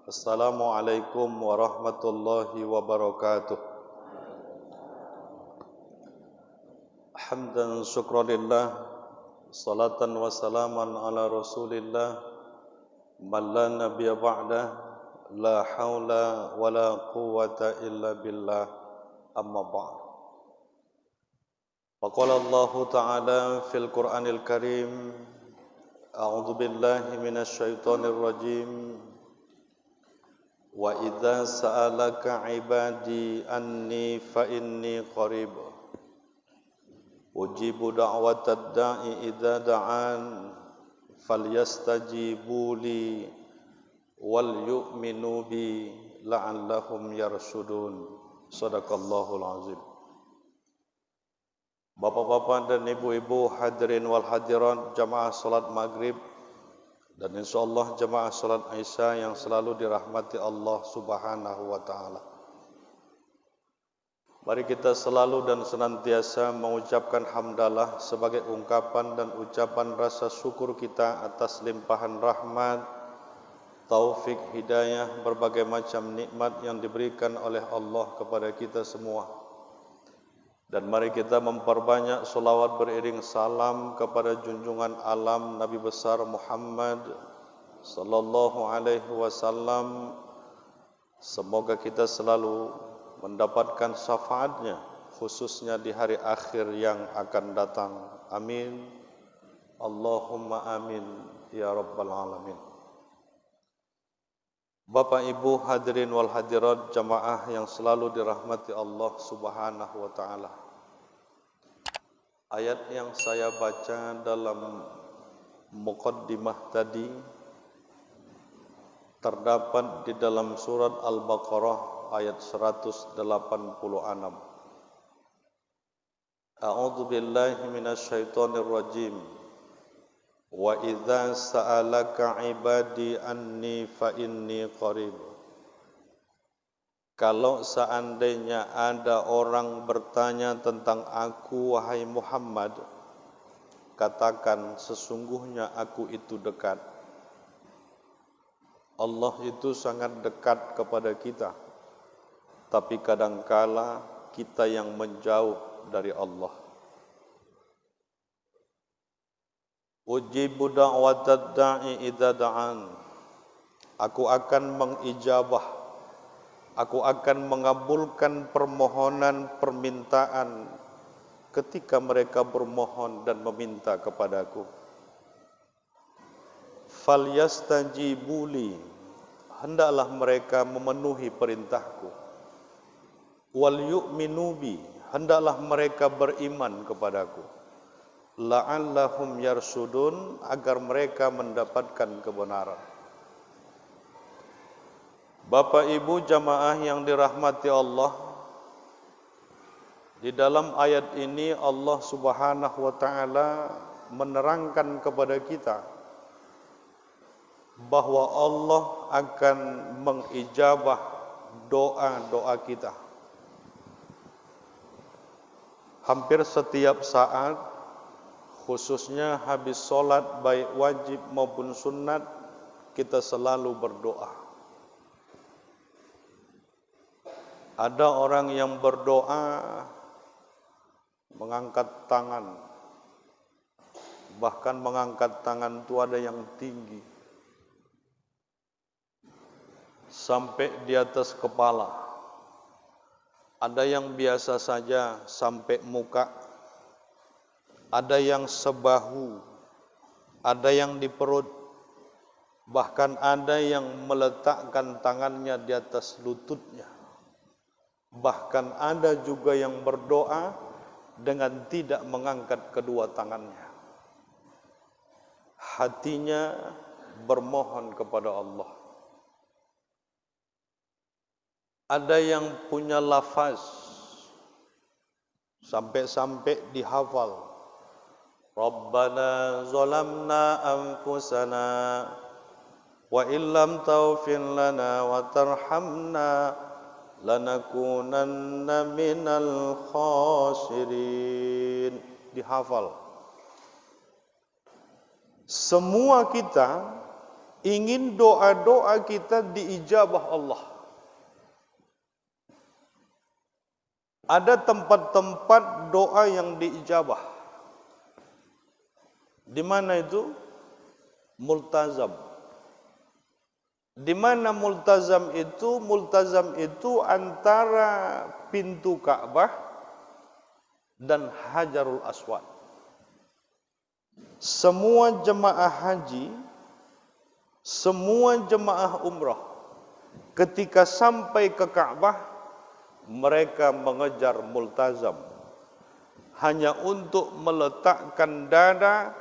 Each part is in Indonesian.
Assalamualaikum warahmatullahi wabarakatuh. Hamdan syukranillah, salatan wa salaman ala rasulillah, man la nabiyya ba'dah, la hawla wa la quwwata illa billah, amma ba'd. Faqala Allah Ta'ala fil Qur'anil Karim, a'udzu billahi minasy syaithanir rajim. Wa idza sa'alaka 'ibadi anni fa inni qarib ujibu da'watad da'i idza da'an falyastajibu li wal yu'minu bi la'allahum yarshudun. Shadaqallahul azim. Bapak-bapak dan ibu-ibu hadirin wal hadirat jamaah salat maghrib dan insyaallah jemaah salat Isya yang selalu dirahmati Allah Subhanahu wa taala. Mari kita selalu dan senantiasa mengucapkan hamdalah sebagai ungkapan dan ucapan rasa syukur kita atas limpahan rahmat, taufik, hidayah, berbagai macam nikmat yang diberikan oleh Allah kepada kita semua. Dan mari kita memperbanyak salawat beriring salam kepada junjungan alam Nabi besar Muhammad sallallahu alaihi wasallam. Semoga kita selalu mendapatkan syafaatnya, khususnya di hari akhir yang akan datang. Amin. Allahumma amin ya rabbal alamin. Bapak Ibu hadirin wal hadirat jamaah yang selalu dirahmati Allah Subhanahu wa taala. Ayat yang saya baca dalam muqaddimah tadi terdapat di dalam surat Al-Baqarah ayat 186. A'udzu billahi minasy syaithanir rajim. Wa idza sa'alaka 'ibadi anni fa inni qarib. Kalau seandainya ada orang bertanya tentang aku wahai Muhammad, katakan sesungguhnya aku itu dekat. Allah itu sangat dekat kepada kita, tapi kadangkala kita yang menjauh dari Allah. Ujibu da'watad da'i idza da'an. Aku akan mengijabah, aku akan mengabulkan permohonan permintaan ketika mereka bermohon dan meminta kepadaku. Falyastajibu li, hendaklah mereka memenuhi perintahku. Wal yu'minu bi, hendaklah mereka beriman kepadaku. La'allahum yarshudun, agar mereka mendapatkan kebenaran. Bapak Ibu jamaah yang dirahmati Allah, di dalam ayat ini Allah Subhanahu wa taala menerangkan kepada kita bahwa Allah akan mengijabah doa-doa kita. Hampir setiap saat, khususnya habis solat baik wajib maupun sunat, kita selalu berdoa. Ada orang yang berdoa mengangkat tangan, bahkan mengangkat tangan itu ada yang tinggi sampai di atas kepala. Ada yang biasa saja sampai muka. Ada yang sebahu, ada yang di perut, bahkan ada yang meletakkan tangannya di atas lututnya. Bahkan ada juga yang berdoa dengan tidak mengangkat kedua tangannya. Hatinya bermohon kepada Allah. Ada yang punya lafaz sampai-sampai dihafal. Rabbana zalamna anfusana wa illam taghfir lana wa tarhamna lanakunanna minal khasirin. Dihafal. Semua kita ingin doa-doa kita diijabah Allah. Ada tempat-tempat doa yang diijabah. Di mana itu? Multazam. Di mana multazam itu? Multazam itu antara pintu Ka'bah dan Hajarul Aswad. Semua jemaah haji, semua jemaah umrah, ketika sampai ke Ka'bah, mereka mengejar multazam hanya untuk meletakkan dada,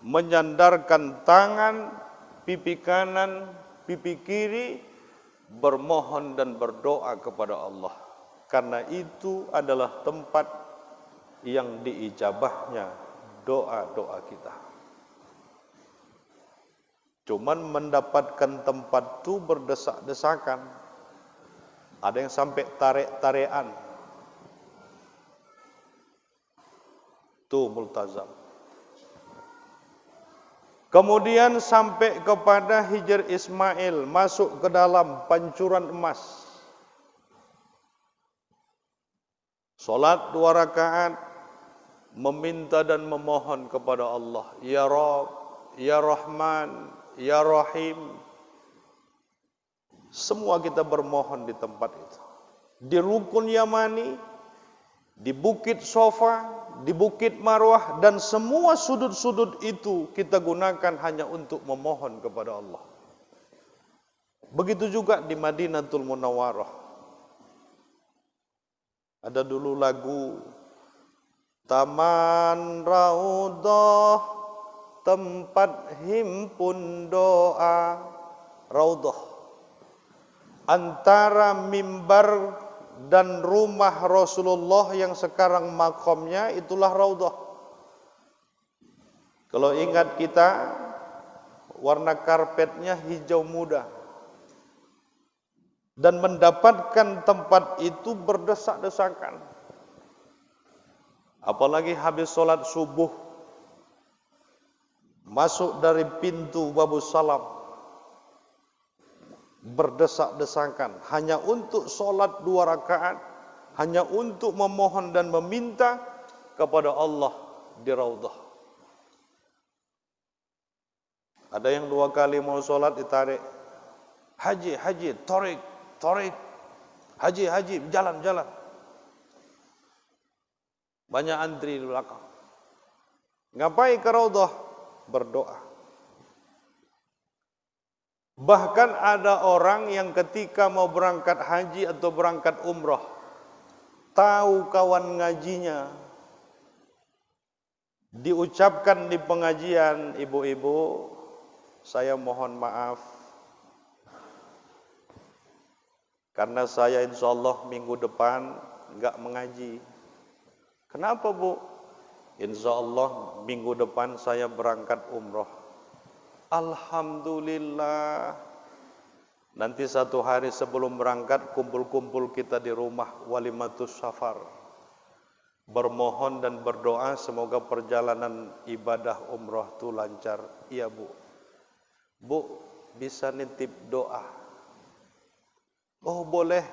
menyandarkan tangan, pipi kanan, pipi kiri, bermohon dan berdoa kepada Allah. Karena itu adalah tempat yang diijabahnya doa-doa kita. Cuman mendapatkan tempat itu berdesak-desakan. Ada yang sampai tarik-tarikan. Itu multazam. Kemudian sampai kepada Hijr Ismail, masuk ke dalam pancuran emas. Salat 2 rakaat, meminta dan memohon kepada Allah, Ya Rabb, Ya Rahman, Ya Rahim. Semua kita bermohon di tempat itu. Di Rukun Yamani, di Bukit Sofa, di Bukit Marwah, dan semua sudut-sudut itu kita gunakan hanya untuk memohon kepada Allah. Begitu juga di Madinatul Munawwarah. Ada dulu lagu Taman Raudhah, tempat himpun doa. Raudhah antara mimbar dan rumah Rasulullah yang sekarang makamnya, itulah Raudhah. Kalau ingat kita, warna karpetnya hijau muda. Dan mendapatkan tempat itu berdesak-desakan. Apalagi habis sholat subuh, masuk dari pintu Babus Salam, berdesak-desakan hanya untuk sholat 2 rakaat, hanya untuk memohon dan meminta kepada Allah di Raudhah. Ada yang 2 kali mau sholat ditarik, haji, torik, haji, jalan. Banyak antri di belakang. Ngapain ke Raudhah? Berdoa. Bahkan ada orang yang ketika mau berangkat haji atau berangkat umrah, tahu kawan ngajinya, diucapkan di pengajian, ibu-ibu, saya mohon maaf, karena saya insya Allah minggu depan enggak mengaji. Kenapa Bu? Insya Allah minggu depan saya berangkat umrah. Alhamdulillah. Nanti 1 hari sebelum berangkat kumpul-kumpul kita di rumah walimatus safar. Bermohon dan berdoa semoga perjalanan ibadah umrah itu lancar. Iya Bu. Bu, bisa nitip doa? Oh boleh.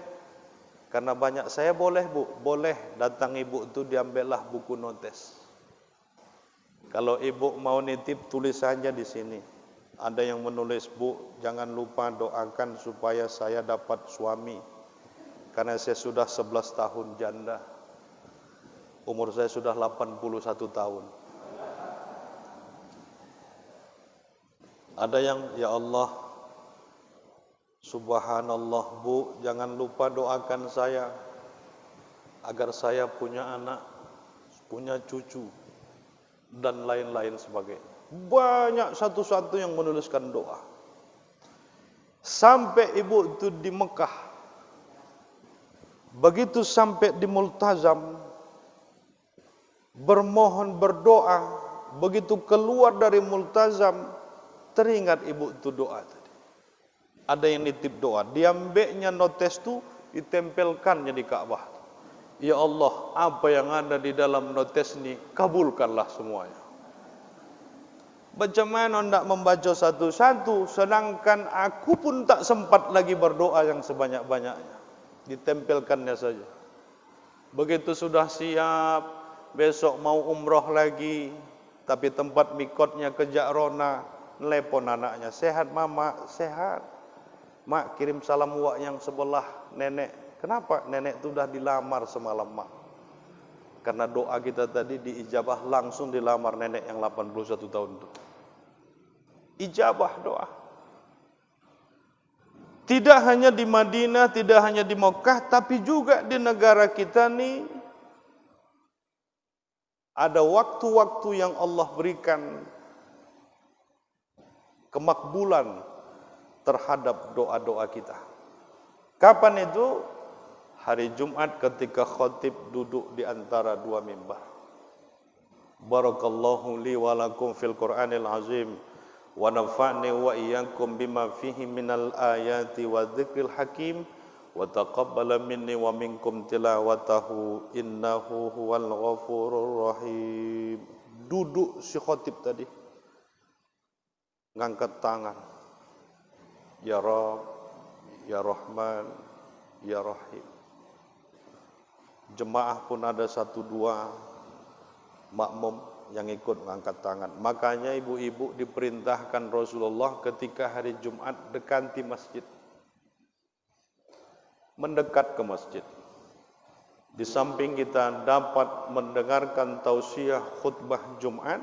Karena banyak saya boleh Bu. Boleh, datang Ibu itu diambillah buku notes. Kalau Ibu mau nitip tulis saja di sini. Ada yang menulis, Bu, jangan lupa doakan supaya saya dapat suami. Karena saya sudah 11 tahun janda. Umur saya sudah 81 tahun. Ada yang, ya Allah, subhanallah Bu, jangan lupa doakan saya agar saya punya anak, punya cucu, dan lain-lain sebagainya. Banyak satu-satu yang menuliskan doa. Sampai ibu itu di Mekah, begitu sampai di Multazam, bermohon berdoa, begitu keluar dari Multazam, teringat ibu itu doa tadi. Ada yang nitip doa, diambilnya notes itu, ditempelkannya di Ka'bah. Ya Allah, apa yang ada di dalam notes ini, kabulkanlah semuanya. Bagaimana hendak membaca satu-satu, sedangkan aku pun tak sempat lagi berdoa yang sebanyak-banyaknya. Ditempelkannya saja. Begitu sudah siap, besok mau umroh lagi, tapi tempat mikotnya ke Ja'rona, telepon anaknya, sehat mama, sehat. Mak kirim salam wak yang sebelah nenek. Kenapa? Nenek itu sudah dilamar semalam mak. Karena doa kita tadi diijabah, langsung dilamar nenek yang 81 tahun itu. Ijabah doa. Tidak hanya di Madinah, tidak hanya di Mekah, tapi juga di negara kita nih ada waktu-waktu yang Allah berikan kemakbulan terhadap doa-doa kita. Kapan itu? Hari Jumat ketika khatib duduk di antara dua mimbar. Barakallahu li wa lakum fil Qur'anil azim wa nafa'ni wa iyyakum bima fihi minal ayati wa dzikril hakim wa taqabbala minni wa minkum tilawatahu innahu huwal ghafurur rahim. Duduk si khatib tadi, ngangkat tangan, ya Rabb, ya Rahman, ya Rahim. Jemaah pun ada satu dua makmum yang ikut mengangkat tangan. Makanya ibu-ibu diperintahkan Rasulullah ketika hari Jumat dekati masjid, mendekat ke masjid. Di samping kita dapat mendengarkan tausiah khutbah Jumat,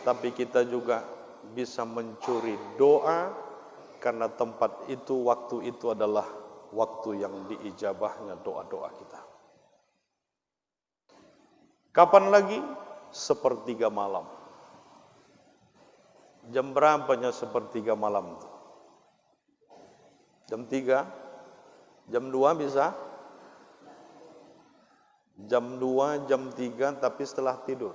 tapi kita juga bisa mencuri doa, karena tempat itu, waktu itu adalah waktu yang diijabahnya doa-doa kita. Kapan lagi? Sepertiga malam. Jam berapanya sepertiga malam itu? Jam 3? Jam 2 bisa? Jam 2, jam 3, tapi setelah tidur.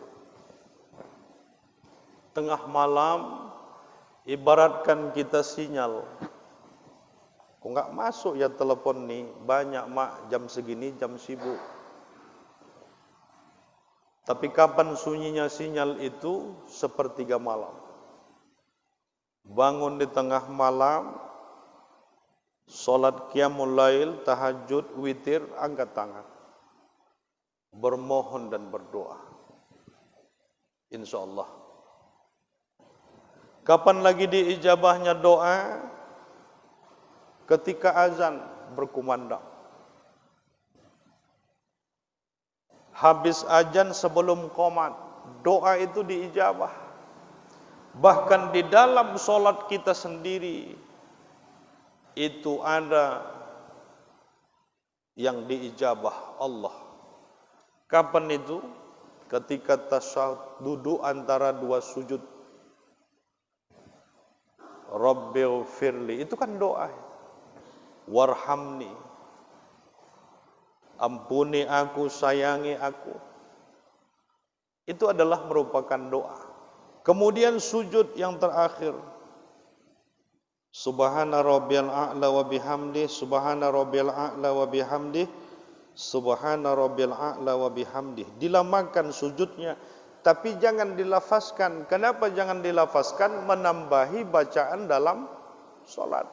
Tengah malam, ibaratkan kita sinyal. Kok nggak masuk ya telepon nih? Banyak mak, jam segini jam sibuk. Tapi kapan sunyinya sinyal itu? Sepertiga malam. Bangun di tengah malam, sholat qiyamul lail, tahajud, witir, angkat tangan. Bermohon dan berdoa. Insya Allah. Kapan lagi diijabahnya doa? Ketika azan berkumandang. Habis azan sebelum qomat, doa itu diijabah. Bahkan di dalam solat kita sendiri itu ada yang diijabah Allah. Kapan itu? Ketika tasyahud, duduk antara dua sujud. Rabbighfirli, itu kan doa. Warhamni, ampuni aku, sayangi aku. Itu adalah merupakan doa. Kemudian sujud yang terakhir. Subhana rabbiyal a'la wa bihamdi, subhana rabbiyal a'la wa bihamdi, subhana rabbiyal a'la wa bihamdi. Dilamakan sujudnya, tapi jangan dilafazkan. Kenapa jangan dilafazkan? Menambahi bacaan dalam salat.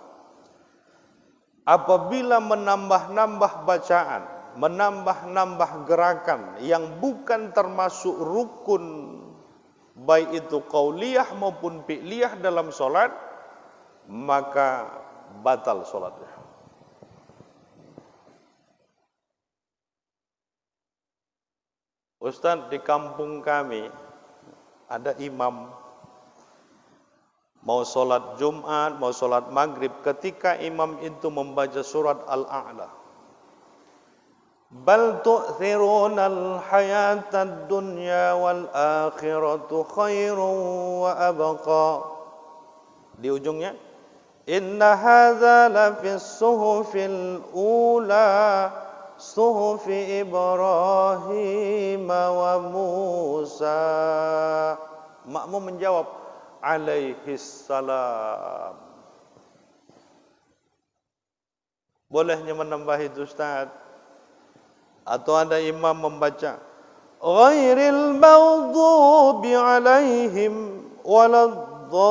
Apabila menambah-nambah bacaan, menambah-nambah gerakan yang bukan termasuk rukun, baik itu qauliyah maupun fi'liyah dalam solat, maka batal solatnya. Ustaz, di kampung kami ada imam mau solat Jumat, mau solat Maghrib, ketika imam itu membaca surat Al-A'la, bal tu'thirunal hayatad dunya wal akhiratu khairun wa abqa. Di ujungnya, inna hadza lafis suhufil ula suhufi Ibrahim wa Musa. Makmum menjawab, alaihis salam. Bolehnya menambah itu, Ustaz? Atau ada imam membaca ghairil maghdubi alaihim waladdallin.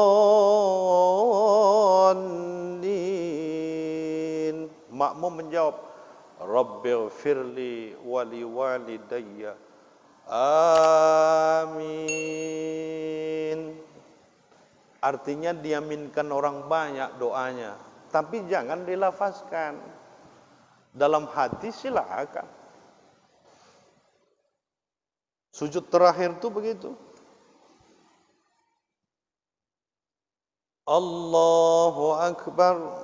Makmum menjawab, Rabbighfirli wali walidayya. Amin. Artinya diaminkan orang banyak doanya, tapi jangan dilafazkan. Dalam hati silakan. Sujud terakhir itu begitu. Allahu Akbar.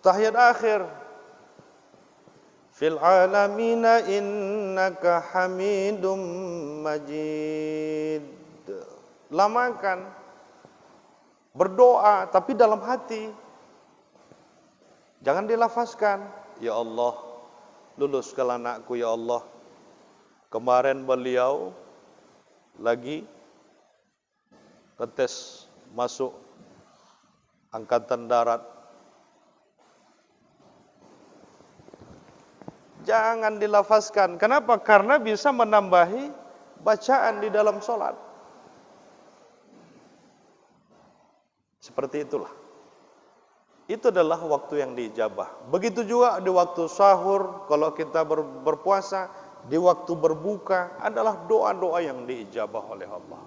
Tahiyat akhir. Fil alamina innaka hamidum majid. Lamakan. Berdoa tapi dalam hati. Jangan dilafazkan. Ya Allah, luluskan anakku ya Allah. Kemarin beliau lagi ngetes masuk angkatan darat. Jangan dilafazkan. Kenapa? Karena bisa menambahi bacaan di dalam sholat. Seperti itulah. Itu adalah waktu yang diijabah. Begitu juga di waktu sahur, kalau kita berpuasa, di waktu berbuka adalah doa-doa yang diijabah oleh Allah.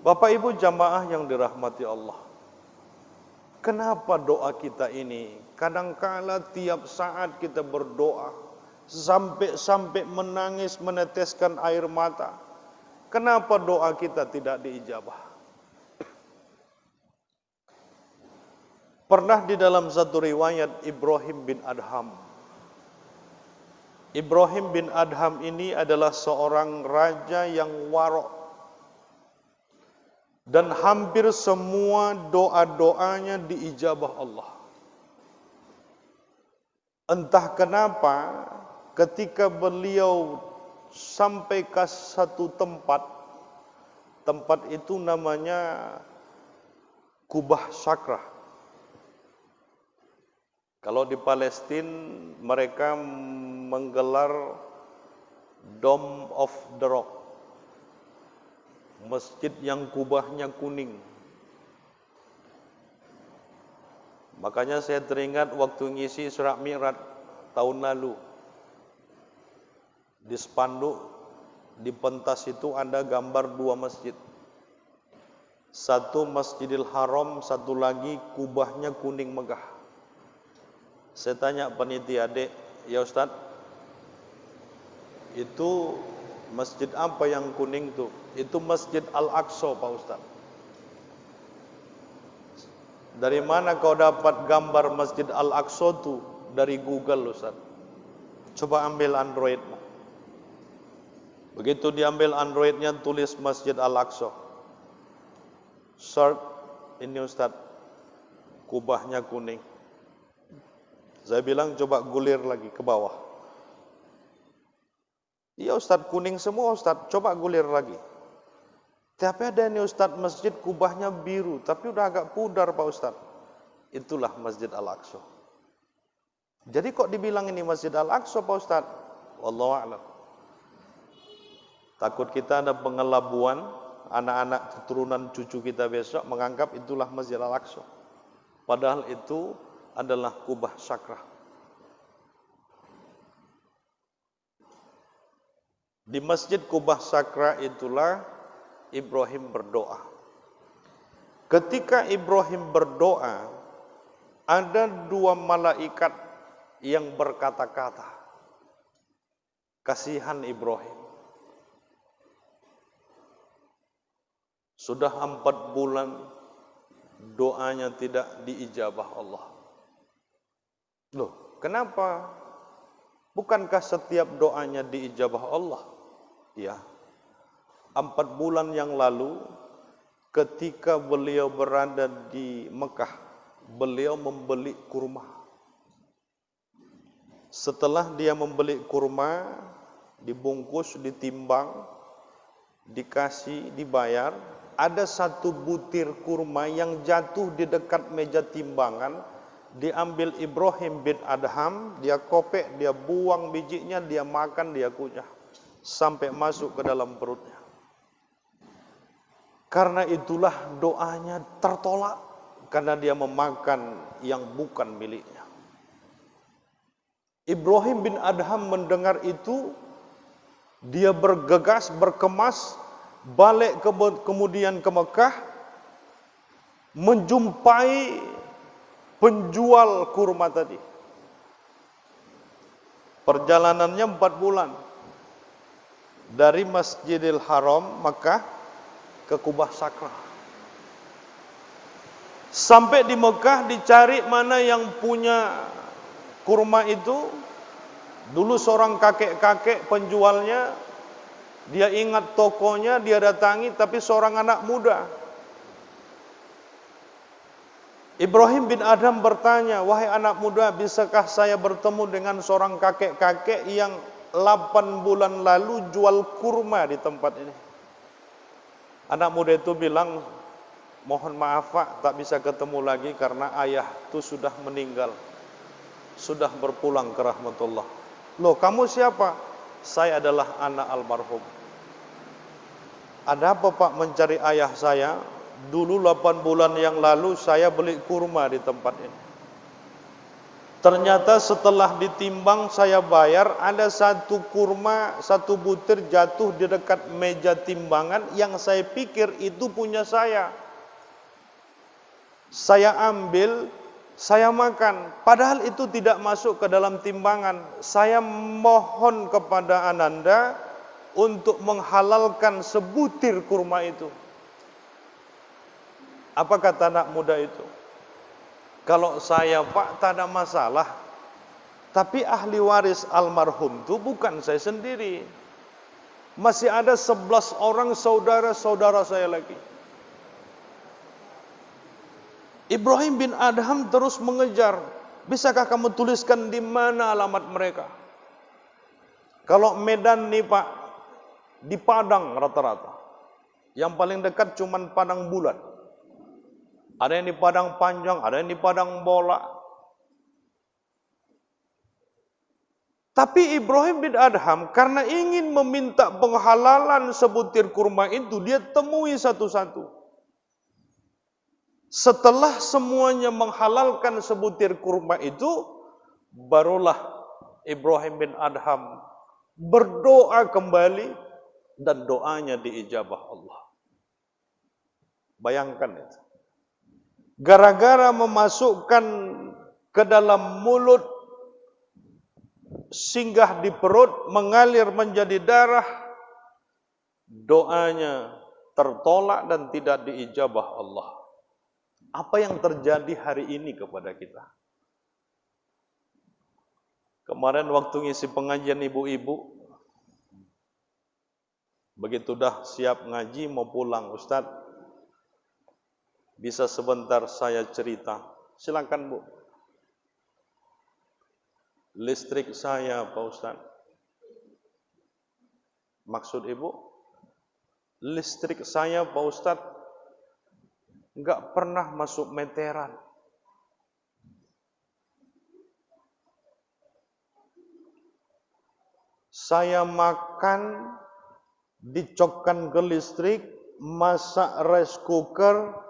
Bapak Ibu jamaah yang dirahmati Allah. Kenapa doa kita ini kadangkala tiap saat kita berdoa sampai menangis meneteskan air mata? Kenapa doa kita tidak diijabah? Pernah di dalam satu riwayat Ibrahim bin Adham. Ibrahim bin Adham ini adalah seorang raja yang warok. Dan hampir semua doa-doanya diijabah Allah. Entah kenapa ketika beliau sampai ke satu tempat itu namanya Kubah Sakrah. Kalau di Palestina mereka menggelar Dome of the Rock. Masjid yang kubahnya kuning. Makanya saya teringat waktu ngisi Isra Mi'raj tahun lalu. Di spanduk, di pentas itu ada gambar dua masjid. Satu Masjidil Haram, satu lagi kubahnya kuning megah. Saya tanya panitia, "Dek, ya Ustaz, itu masjid apa yang kuning tuh?" Itu Masjid Al-Aqsa, Pak Ustaz. Dari mana kau dapat gambar Masjid Al-Aqsa tuh? Dari Google, Ustaz. Coba ambil Androidmu. Begitu diambil Androidnya, tulis Masjid Al-Aqsa. Search, ini Ustaz, kubahnya kuning. Saya bilang coba gulir lagi ke bawah. Iya Ustaz, kuning semua Ustaz, coba gulir lagi. Tapi ada ini Ustaz, masjid kubahnya biru, tapi udah agak pudar Pak Ustaz. Itulah Masjid Al-Aqsa. Jadi kok dibilang ini Masjid Al-Aqsa Pak Ustaz? Wallahu a'lam. Takut kita ada pengelabuan, anak-anak keturunan cucu kita besok menganggap itulah Masjid Al-Aqsa. Padahal itu adalah Kubah Sakrah. Di Masjid Kubah Sakrah itulah Ibrahim berdoa. Ketika Ibrahim berdoa, ada dua malaikat yang berkata-kata, kasihan Ibrahim. Sudah 4 bulan doanya tidak diijabah Allah. Loh, kenapa? Bukankah setiap doanya diijabah Allah? Ya. 4 bulan yang lalu ketika beliau berada di Mekah, beliau membeli kurma. Setelah dia membeli kurma, dibungkus, ditimbang, dikasih, dibayar, ada satu butir kurma yang jatuh di dekat meja timbangan, diambil Ibrahim bin Adham, dia kopek, dia buang bijinya, dia makan, dia kunyah sampai masuk ke dalam perutnya. Karena itulah doanya tertolak, karena dia memakan yang bukan miliknya. Ibrahim bin Adham mendengar itu, dia bergegas, berkemas, balik kemudian ke Mekah, menjumpai penjual kurma tadi. Perjalanannya 4 bulan. Dari Masjidil Haram, Mekah, ke Kubah Sakra. Sampai di Mekah dicari mana yang punya kurma itu. Dulu seorang kakek-kakek penjualnya, dia ingat tokonya, dia datangi, tapi seorang anak muda. Ibrahim bin Adham bertanya, wahai anak muda, bisakah saya bertemu dengan seorang kakek-kakek yang 8 bulan lalu jual kurma di tempat ini? Anak muda itu bilang, mohon maaf Pak, tak bisa ketemu lagi karena ayah itu sudah meninggal, sudah berpulang ke rahmatullah. Loh, kamu siapa? Saya adalah anak almarhum. Ada apa Pak mencari ayah saya? Dulu 8 bulan yang lalu saya beli kurma di tempat ini. Ternyata setelah ditimbang saya bayar, ada satu kurma, satu butir jatuh di dekat meja timbangan yang saya pikir itu punya saya. Saya ambil, saya makan, padahal itu tidak masuk ke dalam timbangan. Saya mohon kepada Ananda untuk menghalalkan sebutir kurma itu. Apa kata anak muda itu? Kalau saya Pak, tak ada masalah. Tapi ahli waris almarhum itu bukan saya sendiri. Masih ada 11 orang saudara-saudara saya lagi. Ibrahim bin Adham terus mengejar. Bisakah kamu tuliskan di mana alamat mereka? Kalau Medan nih Pak, di Padang rata-rata. Yang paling dekat cuman Padang Bulat. Ada yang di Padang Panjang, ada yang di Padang Bola. Tapi Ibrahim bin Adham karena ingin meminta penghalalan sebutir kurma itu, dia temui satu-satu. Setelah semuanya menghalalkan sebutir kurma itu, barulah Ibrahim bin Adham berdoa kembali dan doanya diijabah Allah. Bayangkan itu. Gara-gara memasukkan ke dalam mulut, singgah di perut, mengalir menjadi darah, doanya tertolak dan tidak diijabah Allah. Apa yang terjadi hari ini kepada kita? Kemarin waktu ngisi pengajian ibu-ibu, begitu dah siap ngaji mau pulang, Ustadz, bisa sebentar saya cerita? Silakan Bu. Listrik saya Pak Ustadz. Maksud Ibu? Listrik saya Pak Ustadz enggak pernah masuk meteran. Saya makan, dicokkan ke listrik, masak rice cooker,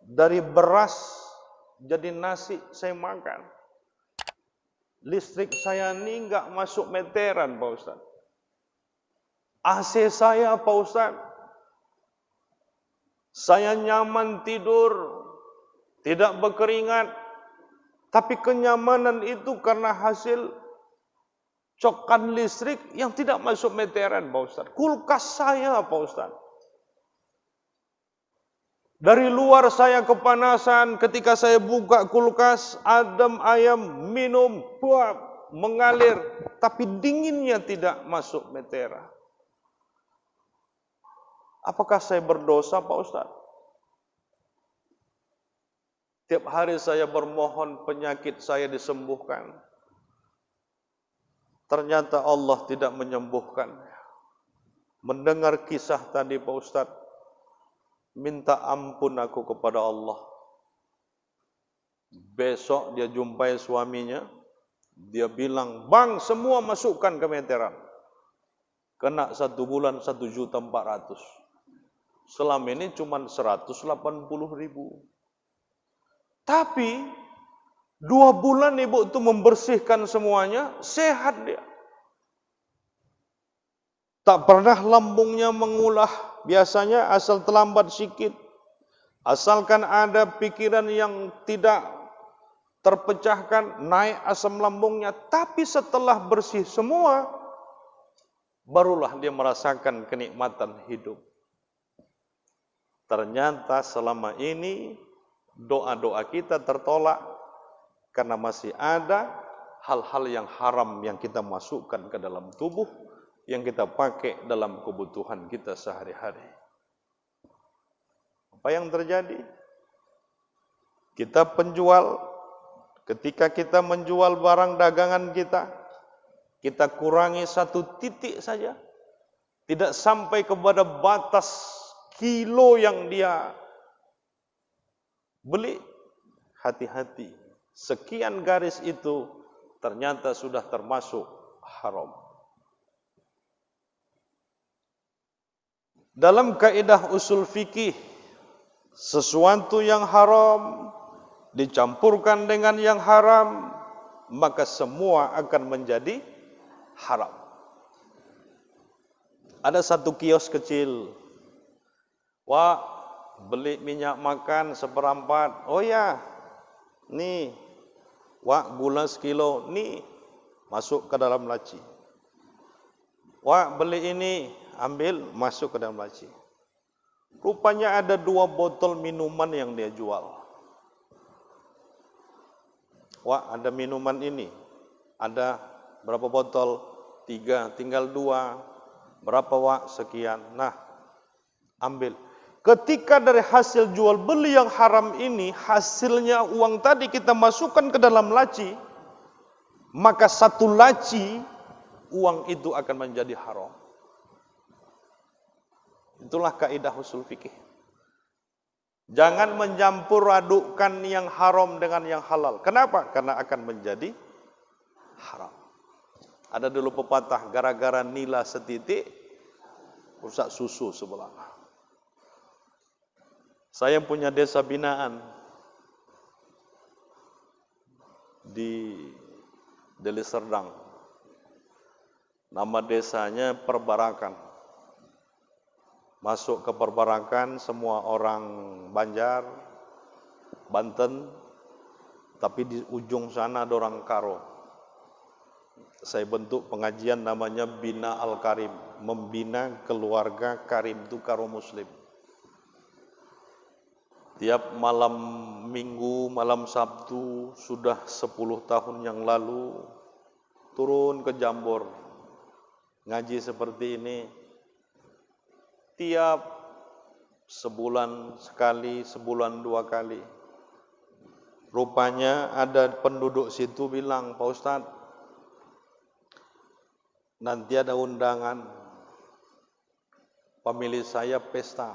dari beras jadi nasi saya makan. Listrik saya ini enggak masuk meteran Pak Ustaz. AC saya Pak Ustaz, saya nyaman tidur, tidak berkeringat. Tapi kenyamanan itu karena hasil cokan listrik yang tidak masuk meteran Pak Ustaz. Kulkas saya Pak Ustaz, dari luar saya kepanasan, ketika saya buka kulkas, adem ayam, minum, buah, mengalir, tapi dinginnya tidak masuk meteran. Apakah saya berdosa Pak Ustaz? Tiap hari saya bermohon penyakit saya disembuhkan. Ternyata Allah tidak menyembuhkan. Mendengar kisah tadi Pak Ustaz, minta ampun aku kepada Allah. Besok dia jumpai suaminya, dia bilang, bang semua masukkan ke meteran. Kena 1 bulan 1.400.000. Selama ini cuma 180.000. Tapi 2 bulan ibu itu membersihkan semuanya, sehat dia. Tak pernah lambungnya mengulah, biasanya asal terlambat sikit. Asalkan ada pikiran yang tidak terpecahkan, naik asam lambungnya. Tapi setelah bersih semua, barulah dia merasakan kenikmatan hidup. Ternyata selama ini doa-doa kita tertolak karena masih ada hal-hal yang haram yang kita masukkan ke dalam tubuh, yang kita pakai dalam kebutuhan kita sehari-hari. Apa yang terjadi? Kita penjual, ketika kita menjual barang dagangan kita kurangi 1 titik saja. Tidak sampai kepada batas kilo yang dia beli. Hati-hati. Sekian garis itu ternyata sudah termasuk haram. Dalam kaidah usul fikih, sesuatu yang haram dicampurkan dengan yang haram, maka semua akan menjadi haram. Ada satu kios kecil. Wah, beli minyak makan 1/4. Oh ya, nih. Wah, gula 1 kilo. Nih, masuk ke dalam laci. Wah, beli ini. Ambil, masuk ke dalam laci. Rupanya ada 2 botol minuman yang dia jual. Wah, ada minuman ini. Ada berapa botol? 3, tinggal 2. Berapa wak? Sekian. Nah, ambil. Ketika dari hasil jual beli yang haram ini, hasilnya uang tadi kita masukkan ke dalam laci, maka 1 laci uang itu akan menjadi haram. Itulah kaidah usul fikih. Jangan mencampur adukkan yang haram dengan yang halal. Kenapa? Karena akan menjadi haram. Ada dulu pepatah, gara-gara nila setitik, rusak susu sebelah. Saya punya desa binaan di Deli Serdang. Nama desanya Perbarakan. Masuk ke Perbarakan, semua orang Banjar, Banten, tapi di ujung sana ada orang Karo. Saya bentuk pengajian namanya Bina Al-Karim, membina keluarga Karim itu Karo Muslim. Tiap malam Minggu, malam Sabtu, sudah 10 tahun yang lalu, turun ke Jambor, ngaji seperti ini. Tiap sebulan sekali, sebulan 2 kali. Rupanya ada penduduk situ bilang, Pak Ustadz, nanti ada undangan, pemilih saya pesta.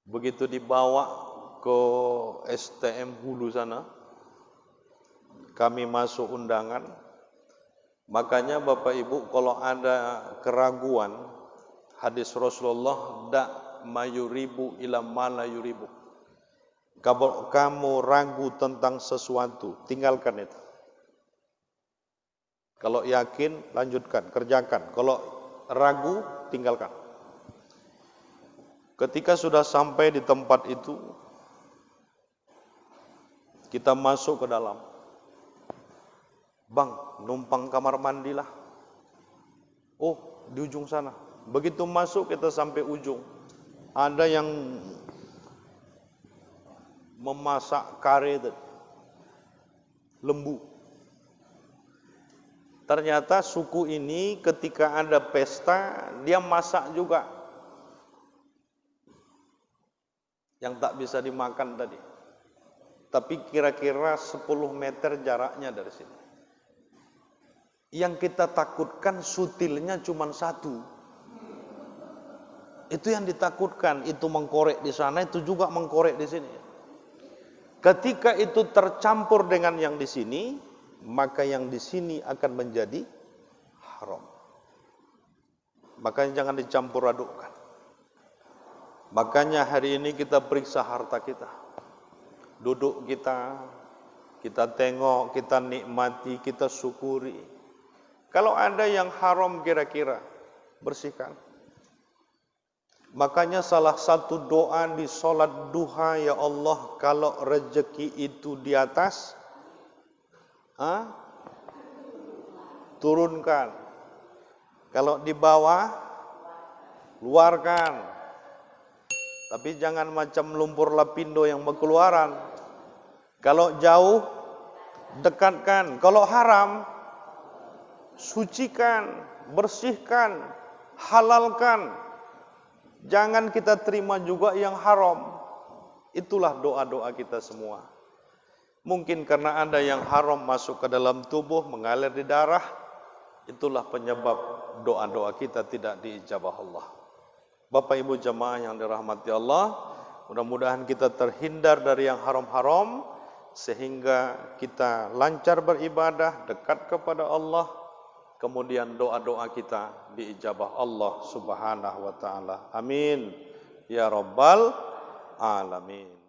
Begitu dibawa ke STM Hulu sana, kami masuk undangan. Makanya Bapak Ibu kalau ada keraguan, hadis Rasulullah, da mayuribu ila ma la yuribu. Kalau kamu ragu tentang sesuatu, tinggalkan itu. Kalau yakin, lanjutkan, kerjakan. Kalau ragu, tinggalkan. Ketika sudah sampai di tempat itu, kita masuk ke dalam. Bang, numpang kamar mandi lah. Oh, di ujung sana. Begitu masuk kita sampai ujung. Ada yang memasak kare lembu. Ternyata suku ini ketika ada pesta, dia masak juga. Yang tak bisa dimakan tadi. Tapi kira-kira 10 meter jaraknya dari sini. Yang kita takutkan sutilnya cuma 1. Itu yang ditakutkan, itu mengkorek di sana, itu juga mengkorek di sini. Ketika itu tercampur dengan yang di sini, maka yang di sini akan menjadi haram. Makanya jangan dicampur adukkan. Makanya hari ini kita periksa harta kita. Duduk kita tengok, kita nikmati, kita syukuri. Kalau ada yang haram kira-kira, bersihkan. Makanya salah satu doa di solat duha, ya Allah, kalau rezeki itu di atas, turunkan. Kalau di bawah, luarkan. Tapi jangan macam lumpur lapindo yang berkeluaran. Kalau jauh, dekatkan. Kalau haram, sucikan, bersihkan, halalkan. Jangan kita terima juga yang haram. Itulah doa-doa kita semua. Mungkin karena ada yang haram masuk ke dalam tubuh, mengalir di darah. Itulah penyebab doa-doa kita tidak diijabah Allah. Bapak Ibu jamaah yang dirahmati Allah, mudah-mudahan kita terhindar dari yang haram-haram, sehingga kita lancar beribadah, dekat kepada Allah, kemudian doa-doa kita diijabah Allah Subhanahu wa taala. Amin ya rabbal alamin.